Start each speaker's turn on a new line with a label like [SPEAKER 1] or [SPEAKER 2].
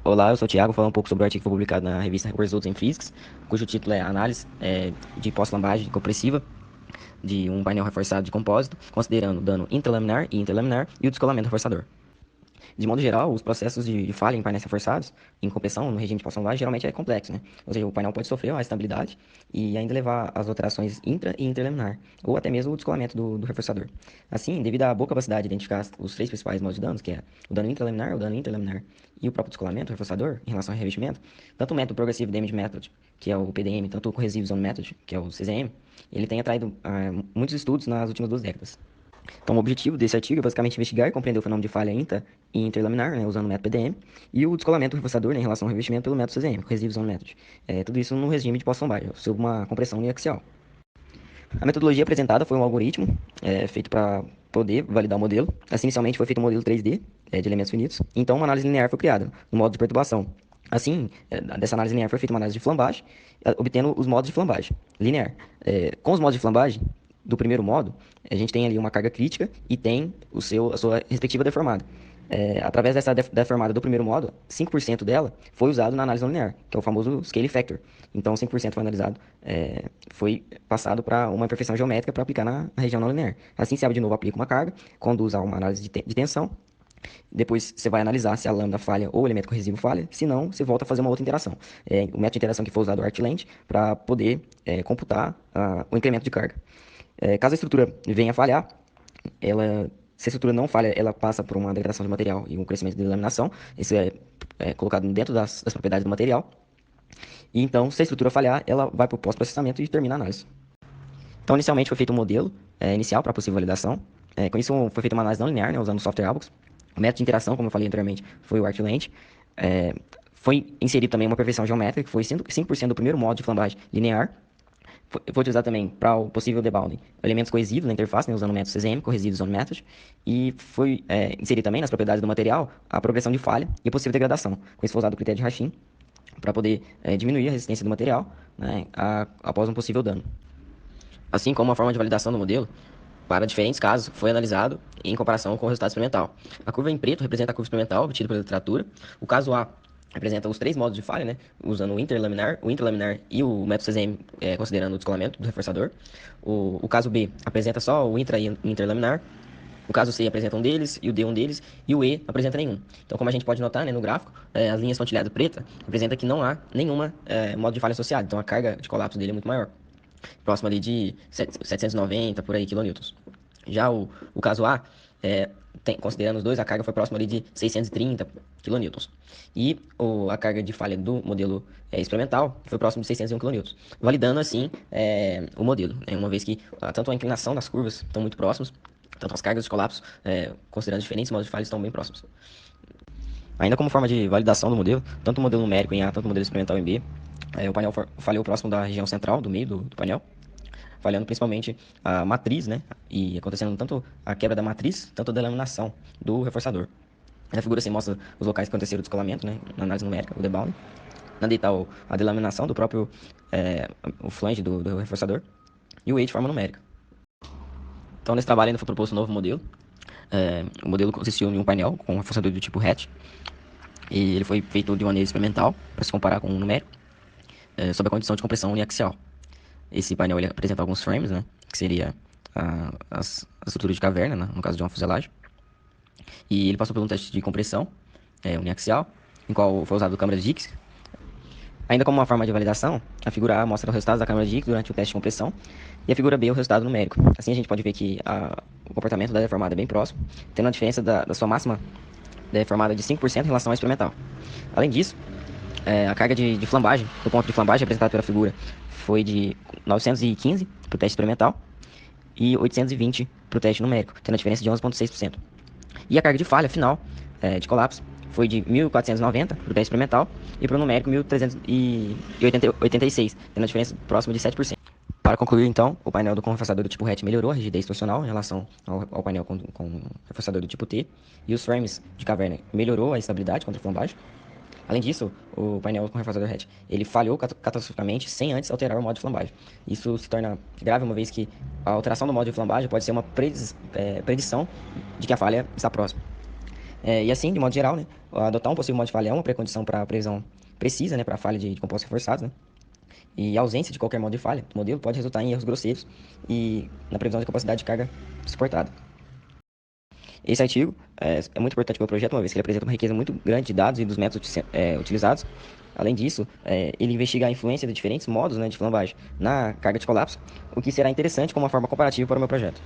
[SPEAKER 1] Olá, eu sou o Thiago, falando um pouco sobre o artigo que foi publicado na revista Results in Physics, cujo título é Análise de pós-lambagem compressiva de um painel reforçado de compósito, considerando dano intralaminar e interlaminar e o descolamento reforçador. De modo geral, os processos de falha em painéis reforçados, em compressão, no regime de pós-lambagem, geralmente é complexo, né? Ou seja, o painel pode sofrer uma instabilidade e ainda levar às alterações intra e interlaminar, ou até mesmo o descolamento do reforçador. Assim, devido à boa capacidade de identificar os três principais modos de danos, que é o dano intralaminar, o dano interlaminar e o próprio descolamento, o reforçador, em relação ao revestimento, tanto o método Progressive Damage Method, que é o PDM, tanto o Cohesive Zone Method, que é o CZM, ele tem atraído muitos estudos nas últimas 2 décadas. Então, o objetivo desse artigo é basicamente investigar e compreender o fenômeno de falha intra e interlaminar, né, usando o método PDM, e o descolamento reforçador, né, em relação ao revestimento pelo método CZM, Cohesive Zone Method. Tudo isso no regime de pós-lombar, sob uma compressão uniaxial. A metodologia apresentada foi um algoritmo feito para poder validar o modelo. Assim, inicialmente foi feito um modelo 3D de elementos finitos. Então, uma análise linear foi criada, no modo de perturbação. Assim, dessa análise linear foi feita uma análise de flambagem, obtendo os modos de flambagem linear. Com os modos de flambagem do primeiro modo, a gente tem ali uma carga crítica e tem a sua respectiva deformada. Através dessa deformada do primeiro modo, 5% dela foi usado na análise não linear, que é o famoso scale factor. Então, 5% foi analisado, foi passado para uma imperfeição geométrica para aplicar na região não linear. Assim, se de novo aplica uma carga, conduz a uma análise de tensão. Depois você vai analisar se a lambda falha ou o elemento corrosivo falha. Se não, você volta a fazer uma outra interação. O método de interação que foi usado é o ArcLand para poder computar o incremento de carga. Caso a estrutura venha a falhar, se a estrutura não falha, ela passa por uma degradação de material e um crescimento de delaminação. Isso é colocado dentro das propriedades do material. E então, se a estrutura falhar, ela vai para o pós-processamento e termina a análise. Então, inicialmente foi feito um modelo inicial para possível validação. Com isso, foi feita uma análise não linear, né, usando o software AlGOS. O método de interação, como eu falei anteriormente, foi o ArcLand. Foi inserido também uma perfeição geométrica, que foi 5% do primeiro modo de flambagem linear. Foi utilizado também para o possível debounding elementos coesivos na interface, né, usando o método CZM, Cohesive Zone Method, e foi inserido também nas propriedades do material a progressão de falha e a possível degradação. Com isso foi usado o critério de Rachin para poder diminuir a resistência do material, né, após um possível dano. Assim como a forma de validação do modelo, para diferentes casos, foi analisado em comparação com o resultado experimental. A curva em preto representa a curva experimental obtida pela literatura. O caso A representa os três modos de falha, né? Usando o interlaminar e o método CZM, considerando o descolamento do reforçador. O caso B apresenta só o intra e interlaminar. O caso C apresenta um deles, e o D um deles, e o E não apresenta nenhum. Então, como a gente pode notar, né, no gráfico, as linhas pontilhadas preta representa que não há nenhuma modo de falha associado. Então, a carga de colapso dele é muito maior, próximo ali de 790, por aí, quilonewtons. Já o caso A, considerando os dois, a carga foi próxima ali de 630 kN. E a carga de falha do modelo experimental foi próximo de 601 kN, validando assim o modelo, né, uma vez que tanto a inclinação das curvas estão muito próximos, tanto as cargas de colapso, considerando diferentes modos de falha, estão bem próximos. Ainda como forma de validação do modelo, tanto o modelo numérico em A, tanto o modelo experimental em B, o painel falhou próximo da região central, do meio do painel, falhando principalmente a matriz, né? E acontecendo tanto a quebra da matriz, tanto a delaminação do reforçador. Na figura assim mostra os locais que aconteceram o descolamento, né? Na análise numérica, o debounding. Na D está a delaminação do próprio o flange do reforçador. E o E de forma numérica. Então, nesse trabalho ainda foi proposto um novo modelo. O modelo consistiu em um painel com um reforçador do tipo hatch. E ele foi feito de maneira experimental, para se comparar com um numérico, sob a condição de compressão uniaxial. Esse painel ele apresenta alguns frames, né? Que seria a estrutura de caverna, né, no caso de uma fuselagem. E ele passou por um teste de compressão uniaxial, em qual foi usado câmera de Dix. Ainda como uma forma de validação, a figura A mostra os resultados da câmera de Dix durante o teste de compressão, e a figura B o resultado numérico. Assim a gente pode ver que o comportamento da deformada é bem próximo, tendo a diferença da sua máxima deformada de 5% em relação à experimental. Além disso, a carga de flambagem, do ponto de flambagem representado pela figura, foi de 915 para o teste experimental e 820 para o teste numérico, tendo a diferença de 11,6%. E a carga de falha final de colapso foi de 1.490 para o teste experimental e para o numérico 1.386, tendo a diferença próxima de 7%. Para concluir, então, o painel do reforçador do tipo hatch melhorou a rigidez torsional em relação ao painel com reforçador do tipo T, e os frames de caverna melhorou a estabilidade contra a flambagem. Além disso, o painel com reforçador hatch, ele falhou catastroficamente sem antes alterar o modo de flambagem. Isso se torna grave, uma vez que a alteração do modo de flambagem pode ser uma predição de que a falha está próxima. E assim, de modo geral, né, adotar um possível modo de falha é uma pré-condição para a previsão precisa, né, para a falha de compostos reforçados, né? E a ausência de qualquer modo de falha do modelo pode resultar em erros grosseiros e na previsão da capacidade de carga suportada. Esse artigo é muito importante para o projeto, uma vez que ele apresenta uma riqueza muito grande de dados e dos métodos utilizados. Além disso, ele investiga a influência de diferentes modos, né, de flambagem na carga de colapso, o que será interessante como uma forma comparativa para o meu projeto.